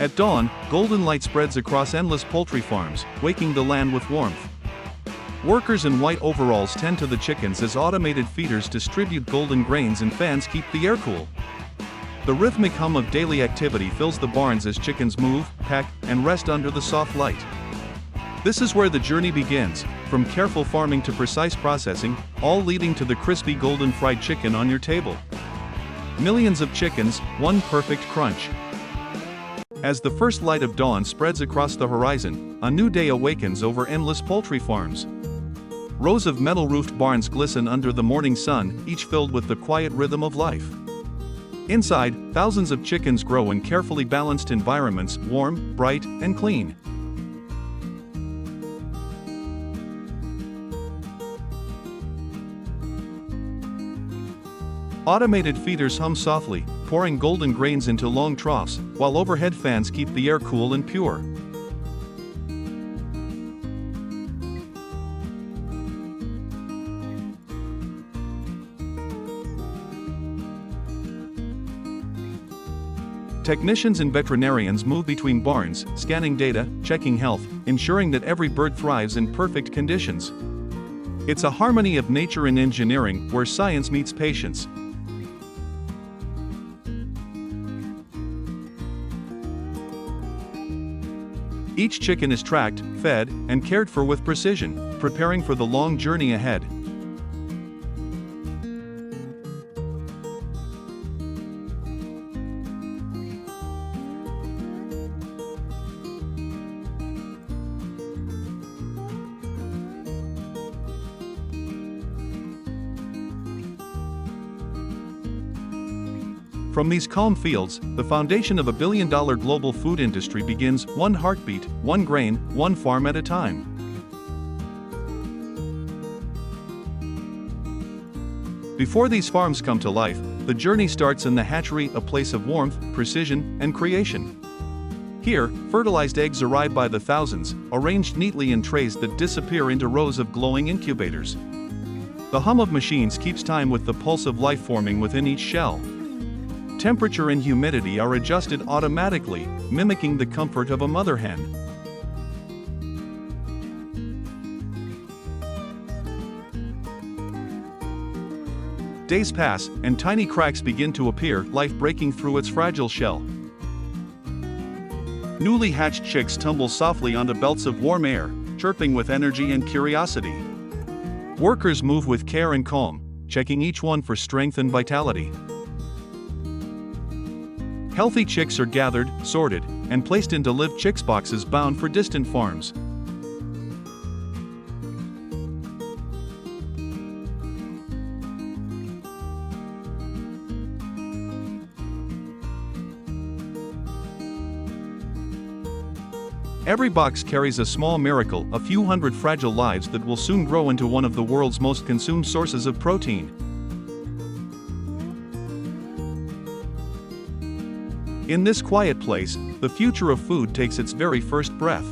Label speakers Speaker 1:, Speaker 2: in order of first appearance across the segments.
Speaker 1: At dawn, golden light spreads across endless poultry farms, waking the land with warmth. Workers in white overalls tend to the chickens as automated feeders distribute golden grains and fans keep the air cool. The rhythmic hum of daily activity fills the barns as chickens move, peck, and rest under the soft light. This is where the journey begins, from careful farming to precise processing, all leading to the crispy golden fried chicken on your table. Millions of chickens, one perfect crunch. As the first light of dawn spreads across the horizon, a new day awakens over endless poultry farms. Rows of metal-roofed barns glisten under the morning sun, each filled with the quiet rhythm of life. Inside, thousands of chickens grow in carefully balanced environments, warm, bright, and clean. Automated feeders hum softly, pouring golden grains into long troughs, while overhead fans keep the air cool and pure. Technicians and veterinarians move between barns, scanning data, checking health, ensuring that every bird thrives in perfect conditions. It's a harmony of nature and engineering where science meets patience. Each chicken is tracked, fed, and cared for with precision, preparing for the long journey ahead. From these calm fields, the foundation of a billion-dollar global food industry begins, one heartbeat, one grain, one farm at a time. Before these farms come to life, the journey starts in the hatchery, a place of warmth, precision, and creation. Here, fertilized eggs arrive by the thousands, arranged neatly in trays that disappear into rows of glowing incubators. The hum of machines keeps time with the pulse of life forming within each shell. Temperature and humidity are adjusted automatically, mimicking the comfort of a mother hen. Days pass, and tiny cracks begin to appear, life breaking through its fragile shell. Newly hatched chicks tumble softly onto belts of warm air, chirping with energy and curiosity. Workers move with care and calm, checking each one for strength and vitality. Healthy chicks are gathered, sorted, and placed into live chicks boxes bound for distant farms. Every box carries a small miracle, a few hundred fragile lives that will soon grow into one of the world's most consumed sources of protein. In this quiet place, the future of food takes its very first breath.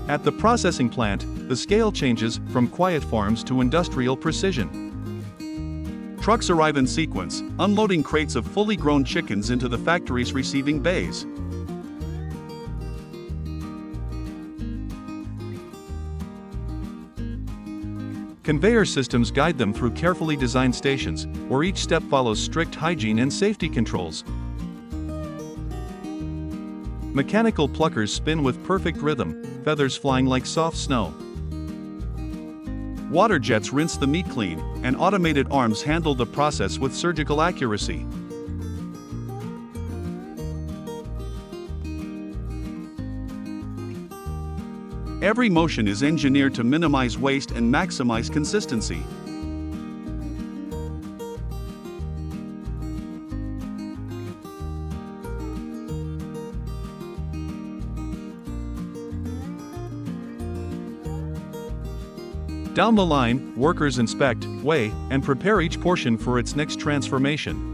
Speaker 1: At the processing plant, the scale changes from quiet farms to industrial precision. Trucks arrive in sequence, unloading crates of fully grown chickens into the factory's receiving bays. Conveyor systems guide them through carefully designed stations, where each step follows strict hygiene and safety controls. Mechanical pluckers spin with perfect rhythm, feathers flying like soft snow. Water jets rinse the meat clean, and automated arms handle the process with surgical accuracy. Every motion is engineered to minimize waste and maximize consistency. Down the line, workers inspect, weigh, and prepare each portion for its next transformation.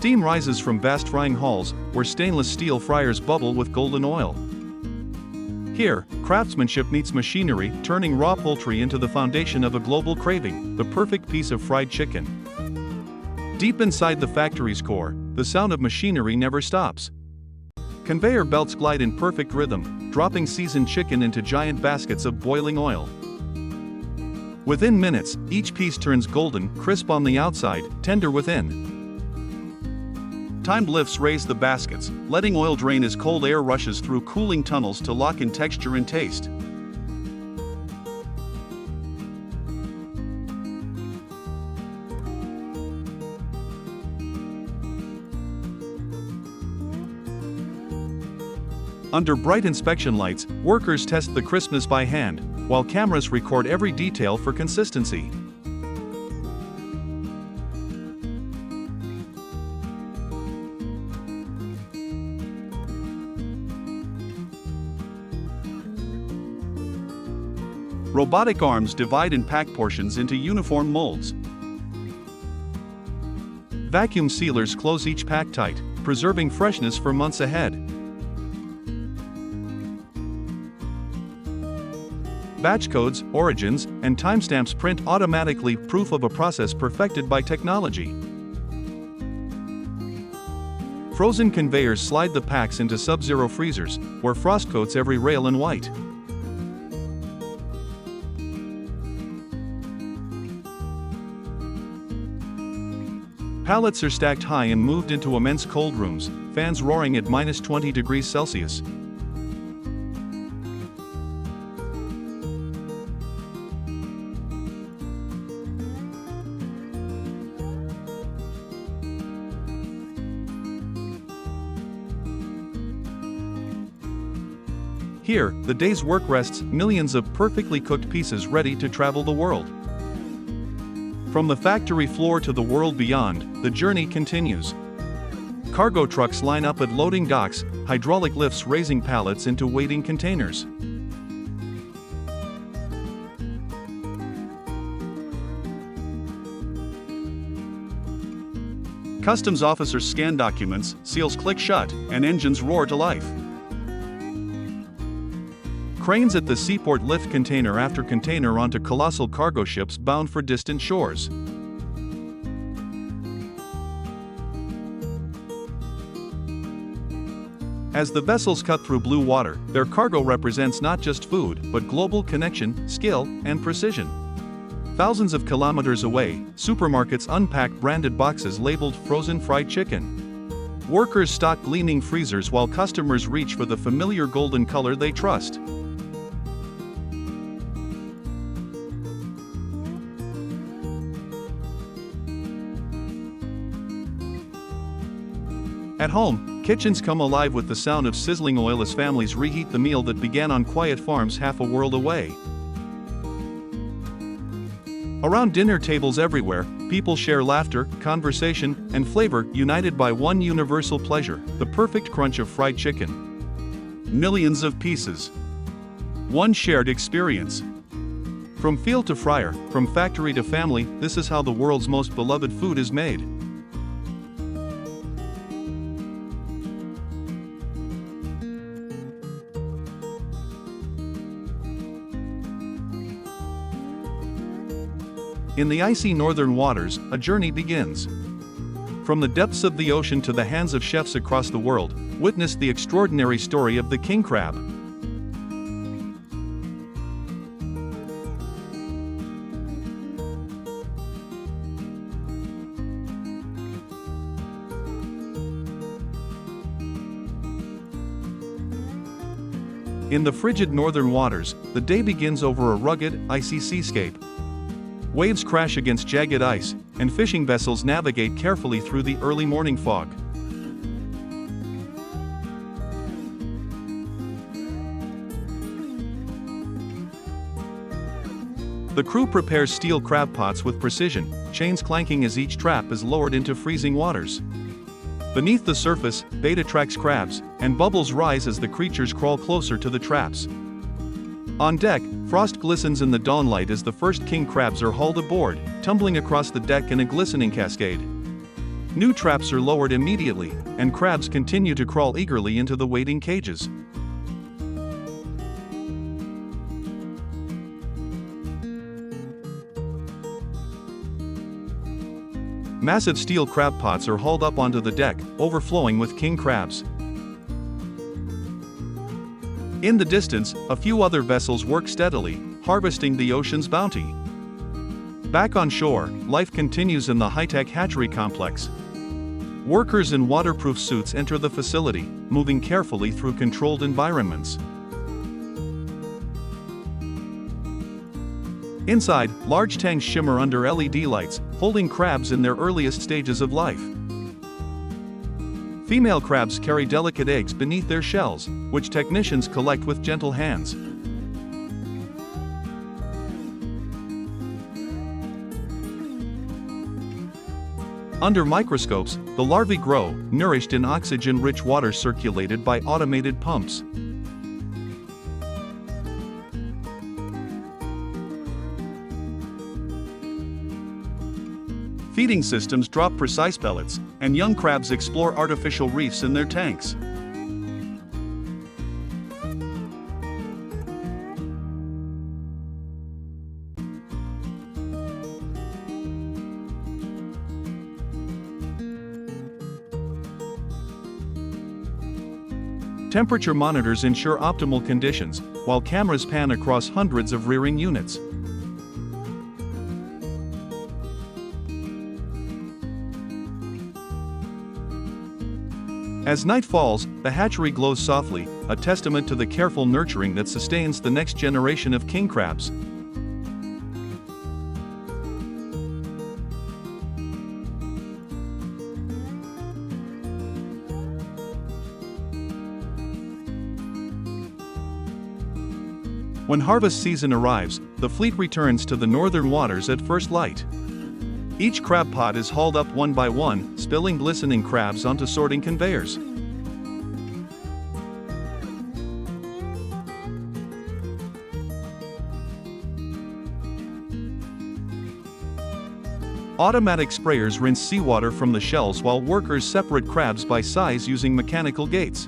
Speaker 1: Steam rises from vast frying halls, where stainless steel fryers bubble with golden oil. Here, craftsmanship meets machinery, turning raw poultry into the foundation of a global craving, the perfect piece of fried chicken. Deep inside the factory's core, the sound of machinery never stops. Conveyor belts glide in perfect rhythm, dropping seasoned chicken into giant baskets of boiling oil. Within minutes, each piece turns golden, crisp on the outside, tender within. Timed lifts raise the baskets, letting oil drain as cold air rushes through cooling tunnels to lock in texture and taste. Under bright inspection lights, workers test the crispness by hand, while cameras record every detail for consistency. Robotic arms divide and pack portions into uniform molds. Vacuum sealers close each pack tight, preserving freshness for months ahead. Batch codes, origins, and timestamps print automatically, proof of a process perfected by technology. Frozen conveyors slide the packs into sub-zero freezers, where frost coats every rail in white. Pallets are stacked high and moved into immense cold rooms, fans roaring at -20 degrees Celsius. Here, the day's work rests, millions of perfectly cooked pieces ready to travel the world. From the factory floor to the world beyond, the journey continues. Cargo trucks line up at loading docks, hydraulic lifts raising pallets into waiting containers. Customs officers scan documents, seals click shut, and engines roar to life. Cranes at the seaport lift container after container onto colossal cargo ships bound for distant shores. As the vessels cut through blue water, their cargo represents not just food, but global connection, skill, and precision. Thousands of kilometers away, supermarkets unpack branded boxes labeled frozen fried chicken. Workers stock gleaming freezers while customers reach for the familiar golden color they trust. At home, kitchens come alive with the sound of sizzling oil as families reheat the meal that began on quiet farms half a world away. Around dinner tables everywhere, people share laughter, conversation, and flavor, united by one universal pleasure, the perfect crunch of fried chicken. Millions of pieces. One shared experience. From field to fryer, from factory to family, this is how the world's most beloved food is made. In the icy northern waters, a journey begins. From the depths of the ocean to the hands of chefs across the world, witness the extraordinary story of the king crab. In the frigid northern waters, the day begins over a rugged, icy seascape. Waves crash against jagged ice, and fishing vessels navigate carefully through the early morning fog. The crew prepares steel crab pots with precision, chains clanking as each trap is lowered into freezing waters. Beneath the surface, bait attracts crabs, and bubbles rise as the creatures crawl closer to the traps. On deck, frost glistens in the dawnlight as the first king crabs are hauled aboard, tumbling across the deck in a glistening cascade. New traps are lowered immediately, and crabs continue to crawl eagerly into the waiting cages. Massive steel crab pots are hauled up onto the deck, overflowing with king crabs. In the distance, a few other vessels work steadily, harvesting the ocean's bounty. Back on shore, life continues in the high-tech hatchery complex. Workers in waterproof suits enter the facility, moving carefully through controlled environments. Inside, large tanks shimmer under LED lights, holding crabs in their earliest stages of life. Female crabs carry delicate eggs beneath their shells, which technicians collect with gentle hands. Under microscopes, the larvae grow, nourished in oxygen-rich water circulated by automated pumps. Feeding systems drop precise pellets, and young crabs explore artificial reefs in their tanks. Temperature monitors ensure optimal conditions, while cameras pan across hundreds of rearing units. As night falls, the hatchery glows softly, a testament to the careful nurturing that sustains the next generation of king crabs. When harvest season arrives, the fleet returns to the northern waters at first light. Each crab pot is hauled up one by one, spilling glistening crabs onto sorting conveyors. Automatic sprayers rinse seawater from the shells while workers separate crabs by size using mechanical gates.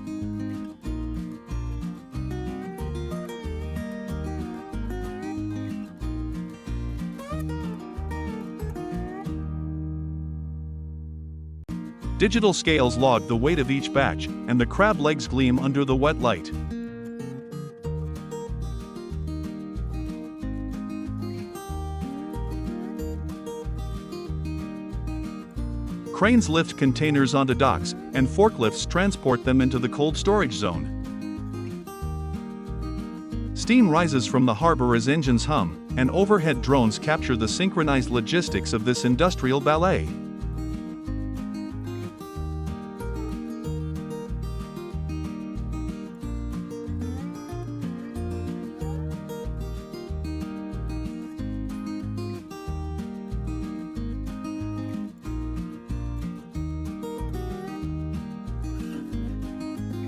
Speaker 1: Digital scales log the weight of each batch, and the crab legs gleam under the wet light. Cranes lift containers onto docks, and forklifts transport them into the cold storage zone. Steam rises from the harbor as engines hum, and overhead drones capture the synchronized logistics of this industrial ballet.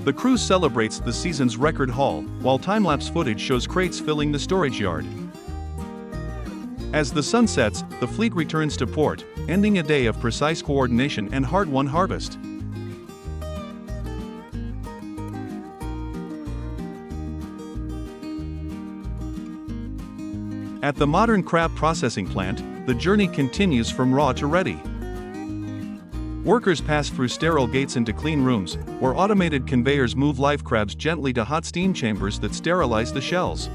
Speaker 1: The cruise celebrates the season's record haul, while time-lapse footage shows crates filling the storage yard. As the sun sets, the fleet returns to port, ending a day of precise coordination and hard-won harvest. At the modern crab processing plant, the journey continues from raw to ready. Workers pass through sterile gates into clean rooms, where automated conveyors move live crabs gently to hot steam chambers that sterilize the shells.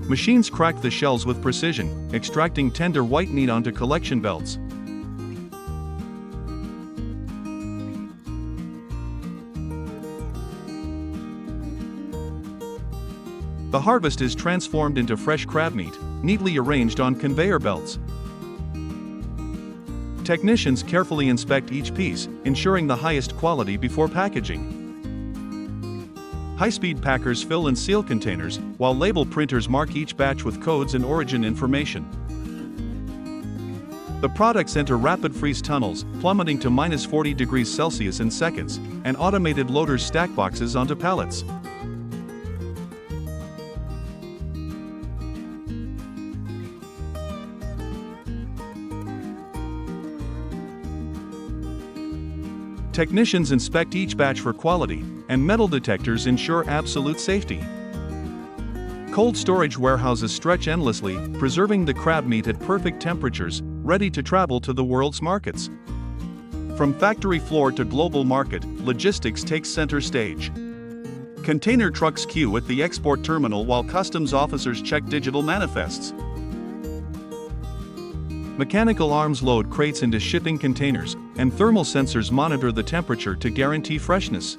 Speaker 1: Machines crack the shells with precision, extracting tender white meat onto collection belts. The harvest is transformed into fresh crab meat, neatly arranged on conveyor belts. Technicians carefully inspect each piece, ensuring the highest quality before packaging. High-speed packers fill and seal containers, while label printers mark each batch with codes and origin information. The products enter rapid freeze tunnels, plummeting to -40 degrees Celsius in seconds, and automated loaders stack boxes onto pallets. Technicians inspect each batch for quality, and metal detectors ensure absolute safety. Cold storage warehouses stretch endlessly, preserving the crab meat at perfect temperatures, ready to travel to the world's markets. From factory floor to global market, logistics takes center stage. Container trucks queue at the export terminal while customs officers check digital manifests. Mechanical arms load crates into shipping containers, and thermal sensors monitor the temperature to guarantee freshness.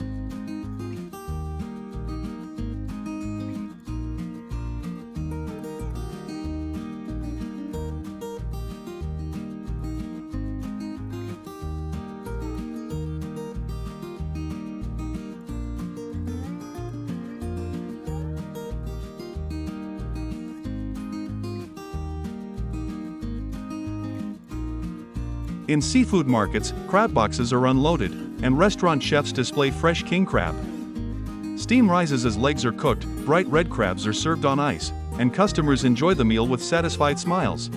Speaker 1: In seafood markets, crab boxes are unloaded, and restaurant chefs display fresh king crab. Steam rises as legs are cooked, bright red crabs are served on ice, and customers enjoy the meal with satisfied smiles.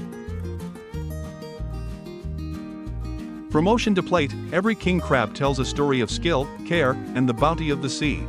Speaker 1: From ocean to plate, every king crab tells a story of skill, care, and the bounty of the sea.